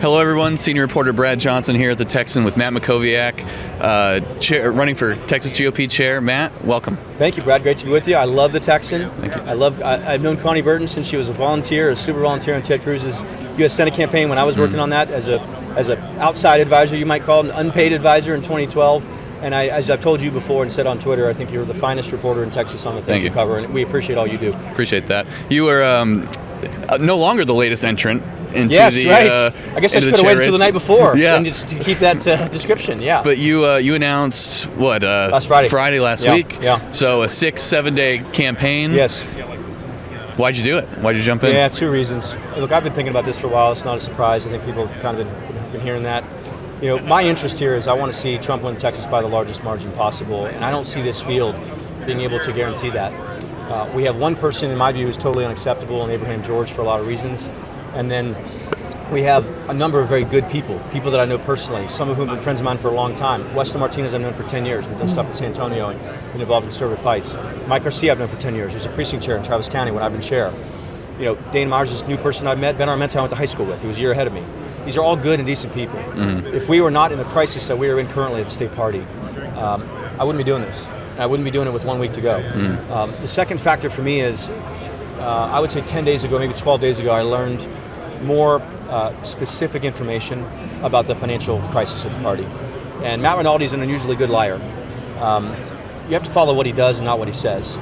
Hello, everyone. Senior reporter Brad Johnson here at the Texan with Matt Mackowiak, running for Texas GOP chair. Matt, welcome. Thank you, Brad. Great to be with you. I love the Texan. Thank you. I've known Connie Burton since she was a volunteer, a super volunteer on Ted Cruz's U.S. Senate campaign when I was working on that as an outside advisor, you might call it, an unpaid advisor in 2012. And as I've told you before and said on Twitter, I think you're the finest reporter in Texas on the things you cover, and we appreciate all you do. Appreciate that. You are no longer the latest entrant into the right. I guess I should have waited until the night before and just to keep that description. Yeah. But you announced what last Friday last week. Yeah. So a 6-7 day campaign. Yes. Why'd you do it? Why'd you jump in? Yeah, two reasons. Look, I've been thinking about this for a while. It's not a surprise. I think people have kind of been hearing that. You know, my interest here is I want to see Trump win Texas by the largest margin possible, and I don't see this field being able to guarantee that. We have one person, in my view, who's totally unacceptable, and Abraham George, for a lot of reasons. And then we have a number of very good people that I know personally, some of whom have been friends of mine for a long time. Weston Martinez I've known for 10 years. We've done stuff in San Antonio and been involved in conservative fights. Mike Garcia I've known for 10 years. He was a precinct chair in Travis County when I've been chair. You know, Dane Myers is a new person I've met. Ben Armenta I went to high school with. He was a year ahead of me. These are all good and decent people. Mm-hmm. If we were not in the crisis that we are in currently at the state party, I wouldn't be doing this. And I wouldn't be doing it with 1 week to go. Mm-hmm. The second factor for me is, I would say 10 days ago, maybe 12 days ago, I learned more specific information about the financial crisis of the party. And Matt Rinaldi is an unusually good liar. You have to follow what he does and not what he says.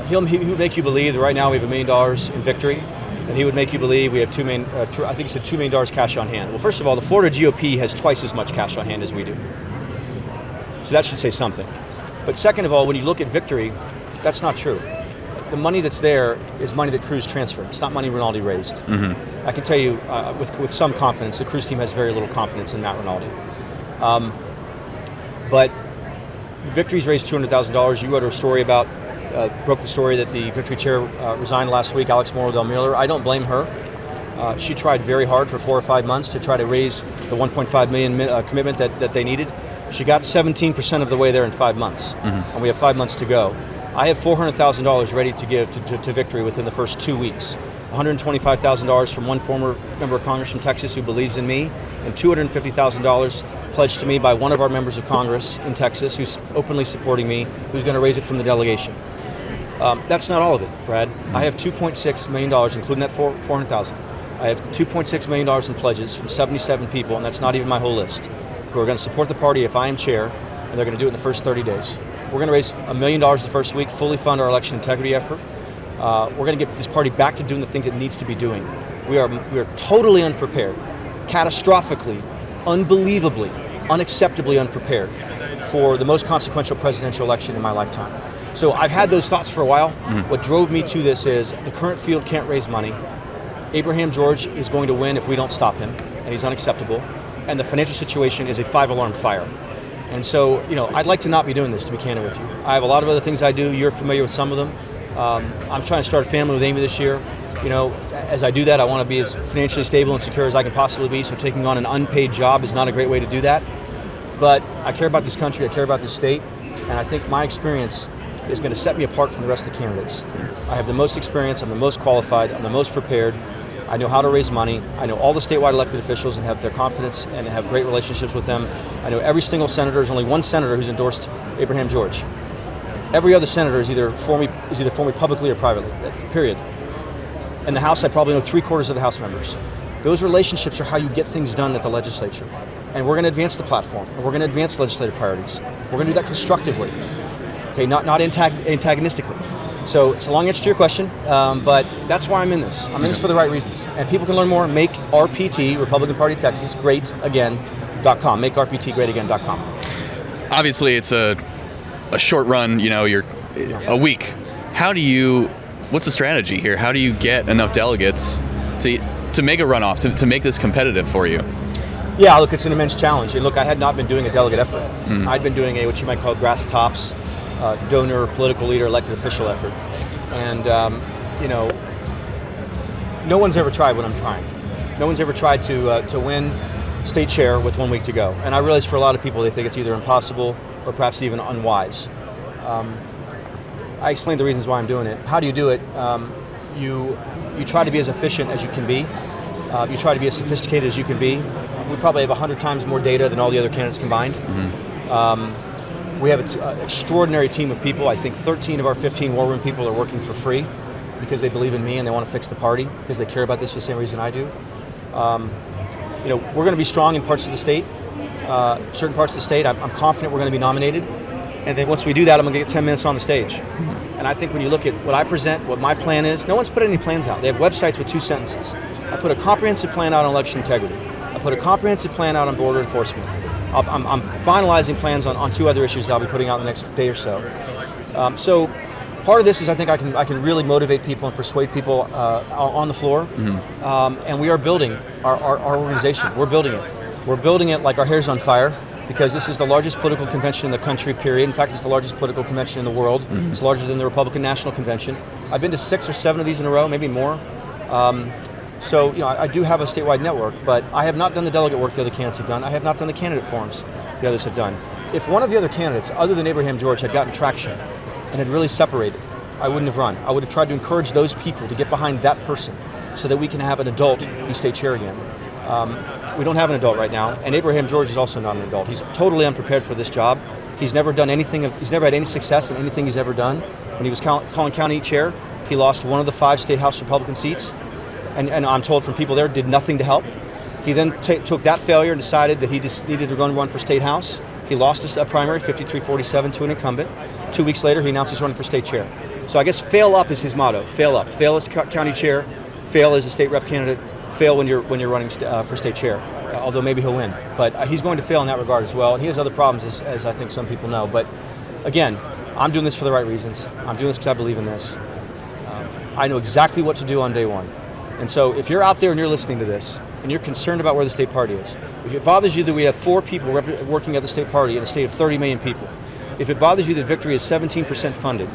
He would make you believe that right now we have $1 million in victory, and he would make you believe we have I think he said $2 million cash on hand. Well, first of all, the Florida GOP has twice as much cash on hand as we do. So that should say something. But second of all, when you look at victory, that's not true. The money that's there is money that Cruz transferred. It's not money Rinaldi raised. Mm-hmm. I can tell you with some confidence, the Cruz team has very little confidence in Matt Rinaldi. But Victory's raised $200,000. You wrote a story about, broke the story that the Victory chair resigned last week, Alex Morrow Del Mueller. I don't blame her. She tried very hard for 4 or 5 months to try to raise the $1.5 million commitment that they needed. She got 17% of the way there in 5 months, and we have 5 months to go. I have $400,000 ready to give to Victory within the first 2 weeks. $125,000 from one former member of Congress from Texas who believes in me, and $250,000 pledged to me by one of our members of Congress in Texas who's openly supporting me, who's going to raise it from the delegation. That's not all of it, Brad. I have $2.6 million, including that $400,000. I have $2.6 million in pledges from 77 people, and that's not even my whole list, who are going to support the party if I am chair, and they're going to do it in the first 30 days. We're going to raise $1 million the first week, fully fund our election integrity effort. We're going to get this party back to doing the things it needs to be doing. We are totally unprepared, catastrophically, unbelievably, unacceptably unprepared for the most consequential presidential election in my lifetime. So I've had those thoughts for a while. What drove me to this is the current field can't raise money. Abraham George is going to win if we don't stop him, and he's unacceptable. And the financial situation is a 5-alarm fire. And so, you know, I'd like to not be doing this, to be candid with you. I have a lot of other things I do. You're familiar with some of them. I'm trying to start a family with Amy this year. You know, as I do that, I want to be as financially stable and secure as I can possibly be, so taking on an unpaid job is not a great way to do that. But I care about this country, I care about this state, and I think my experience is going to set me apart from the rest of the candidates. I have the most experience, I'm the most qualified, I'm the most prepared. I know how to raise money. I know all the statewide elected officials and have their confidence and have great relationships with them. I know every single senator. There's only one senator who's endorsed Abraham George. Every other senator is either for me publicly or privately, period. In the House, I probably know 3/4 of the House members. Those relationships are how you get things done at the legislature. And we're going to advance the platform, and we're going to advance legislative priorities. We're going to do that constructively, okay, not antagonistically. So it's a long answer to your question, but that's why I'm in this. I'm in this for the right reasons. And people can learn more. Make RPT, Republican Party Texas, greatagain.com. Make RPT greatagain.com. Obviously, it's a short run, you know, you're a week. What's the strategy here? How do you get enough delegates to make a runoff, to make this competitive for you? Yeah, look, it's an immense challenge. And look, I had not been doing a delegate effort. I'd been doing what you might call grass tops, donor, political leader, elected official effort. And, you know, no one's ever tried what I'm trying. No one's ever tried to win state chair with 1 week to go. And I realize for a lot of people, they think it's either impossible or perhaps even unwise. I explained the reasons why I'm doing it. How do you do it? You try to be as efficient as you can be. You try to be as sophisticated as you can be. We probably have 100 times more data than all the other candidates combined. We have an extraordinary team of people. I think 13 of our 15 war room people are working for free because they believe in me and they want to fix the party, because they care about this for the same reason I do. We're going to be strong in parts of the state. Certain parts of the state, I'm confident we're going to be nominated. And then once we do that, I'm going to get 10 minutes on the stage. And I think when you look at what I present, what my plan is, no one's put any plans out. They have websites with 2 sentences. I put a comprehensive plan out on election integrity. I put a comprehensive plan out on border enforcement. I'm finalizing plans on 2 other issues that I'll be putting out in the next day or so. So part of this is I think I can really motivate people and persuade people on the floor. And we are building our organization. We're building it. We're building it like our hair's on fire, because this is the largest political convention in the country, period. In fact, it's the largest political convention in the world. It's larger than the Republican National Convention. I've been to 6 or 7 of these in a row, maybe more. So I do have a statewide network, but I have not done the delegate work the other candidates have done. I have not done the candidate forums the others have done. If one of the other candidates, other than Abraham George, had gotten traction and had really separated, I wouldn't have run. I would have tried to encourage those people to get behind that person so that we can have an adult be state chair again. We don't have an adult right now, and Abraham George is also not an adult. He's totally unprepared for this job. He's never done anything. He's never had any success in anything he's ever done. When he was Collin County chair, he lost one of the 5 state House Republican seats, and I'm told from people there, did nothing to help. He then took that failure and decided that he just needed to run for state House. He lost a primary, 53-47, to an incumbent. 2 weeks later, he announced he's running for state chair. So I guess fail up is his motto. Fail up. Fail as county chair. Fail as a state rep candidate. Fail when you're running for state chair. Although maybe he'll win, but he's going to fail in that regard as well. And he has other problems, as I think some people know. But again, I'm doing this for the right reasons. I'm doing this because I believe in this. I know exactly what to do on day one. And so if you're out there and you're listening to this, and you're concerned about where the state party is, if it bothers you that we have 4 people working at the state party in a state of 30 million people, if it bothers you that Victory is 17% funded,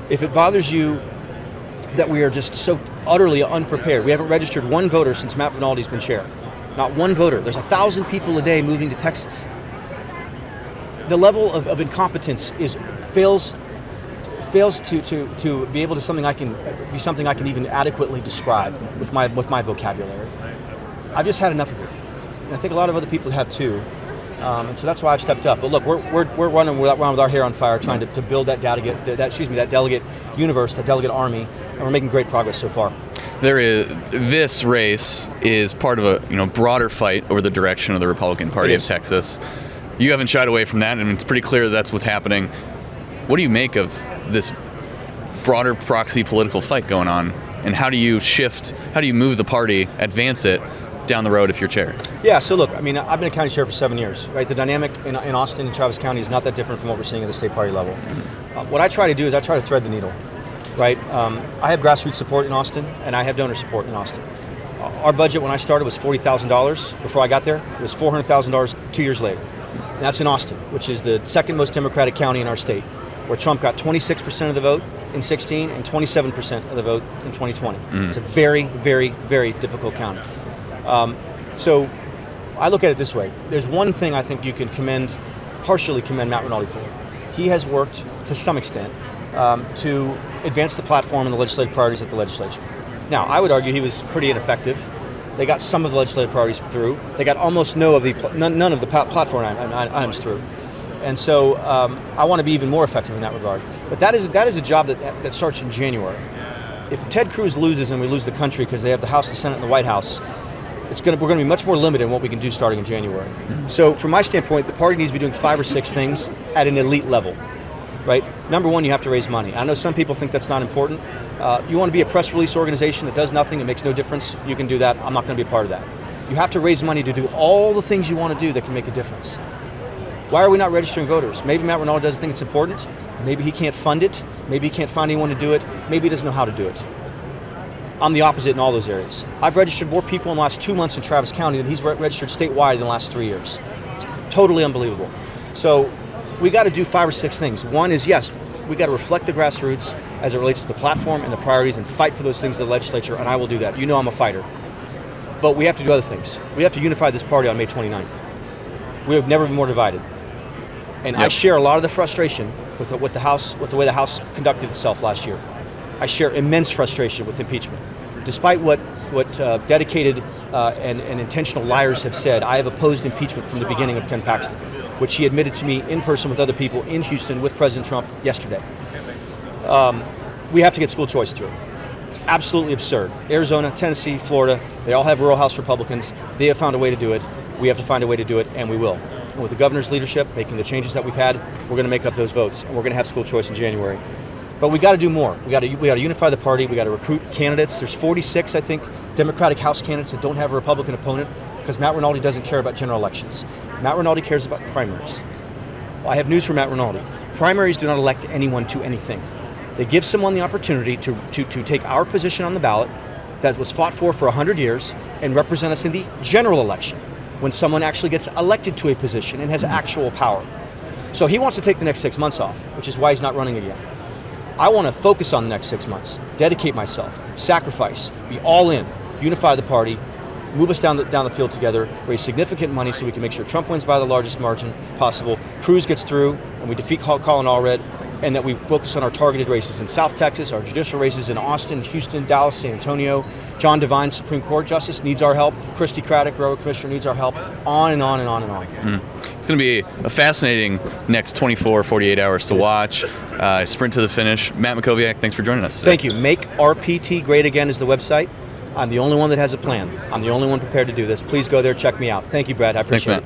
if it bothers you that we are just so utterly unprepared, we haven't registered 1 voter since Matt Rinaldi's been chair. Not 1 voter. There's 1,000 people a day moving to Texas. The level of incompetence fails to be able to something I can even adequately describe with my vocabulary. I've just had enough of it, and I think a lot of other people have too. And so that's why I've stepped up. But look, we're running around with our hair on fire, trying to build that delegate universe, that delegate army, and we're making great progress so far. This race is part of a broader fight over the direction of the Republican Party of Texas. You haven't shied away from that, and it's pretty clear that's what's happening. What do you make of this broader proxy political fight going on, and how do you move the party, advance it down the road if you're chair? Yeah, so look, I've been a county chair for 7 years, right? The dynamic in Austin and Travis County is not that different from what we're seeing at the state party level. What I try to do is I try to thread the needle, right? I have grassroots support in Austin, and I have donor support in Austin. Our budget when I started was $40,000 before I got there. It was $400,000 2 years later. And that's in Austin, which is the 2nd most Democratic county in our state, where Trump got 26% of the vote in 2016 and 27% of the vote in 2020. It's a very, very, very difficult county. So I look at it this way. There's one thing I think you can partially commend Matt Rinaldi for. He has worked, to some extent, to advance the platform and the legislative priorities at the legislature. Now, I would argue he was pretty ineffective. They got some of the legislative priorities through. They got almost none of the platform items through. And so I want to be even more effective in that regard. But that is a job that starts in January. If Ted Cruz loses and we lose the country because they have the House, the Senate, and the White House, we're going to be much more limited in what we can do starting in January. So from my standpoint, the party needs to be doing 5 or 6 things at an elite level, right? Number one, you have to raise money. I know some people think that's not important. You want to be a press release organization that does nothing, it makes no difference, you can do that. I'm not going to be a part of that. You have to raise money to do all the things you want to do that can make a difference. Why are we not registering voters? Maybe Matt Rinaldi doesn't think it's important. Maybe he can't fund it. Maybe he can't find anyone to do it. Maybe he doesn't know how to do it. I'm the opposite in all those areas. I've registered more people in the last 2 months in Travis County than he's registered statewide in the last 3 years. It's totally unbelievable. So we got to do 5 or 6 things. One is, yes, we got to reflect the grassroots as it relates to the platform and the priorities and fight for those things in the legislature, and I will do that. You know I'm a fighter. But we have to do other things. We have to unify this party on May 29th. We have never been more divided. And I share a lot of the frustration with the way the House conducted itself last year. I share immense frustration with impeachment. Despite what dedicated and intentional liars have said, I have opposed impeachment from the beginning of Ken Paxton, which he admitted to me in person with other people in Houston with President Trump yesterday. We have to get school choice through. It's absolutely absurd. Arizona, Tennessee, Florida, they all have rural House Republicans. They have found a way to do it. We have to find a way to do it, and we will. And with the governor's leadership, making the changes that we've had, we're going to make up those votes, and we're going to have school choice in January. But we got to do more. We got to unify the party. We got to recruit candidates. There's 46, I think, Democratic House candidates that don't have a Republican opponent because Matt Rinaldi doesn't care about general elections. Matt Rinaldi cares about primaries. Well, I have news for Matt Rinaldi. Primaries do not elect anyone to anything. They give someone the opportunity to take our position on the ballot that was fought for 100 years and represent us in the general election when someone actually gets elected to a position and has actual power. So he wants to take the next 6 months off, which is why he's not running again. I want to focus on the next 6 months, dedicate myself, sacrifice, be all in, unify the party, move us down the field together, raise significant money so we can make sure Trump wins by the largest margin possible, Cruz gets through, and we defeat Colin Allred, and that we focus on our targeted races in South Texas, our judicial races in Austin, Houston, Dallas, San Antonio. John Devine, Supreme Court Justice, needs our help. Christy Craddock, Railroad Commissioner, needs our help. On and on and on and on. It's going to be a fascinating next 24, 48 hours to watch. Sprint to the finish. Matt Mackowiak, thanks for joining us today. Thank you. Make RPT Great Again is the website. I'm the only one that has a plan. I'm the only one prepared to do this. Please go there, check me out. Thank you, Brad. I appreciate it.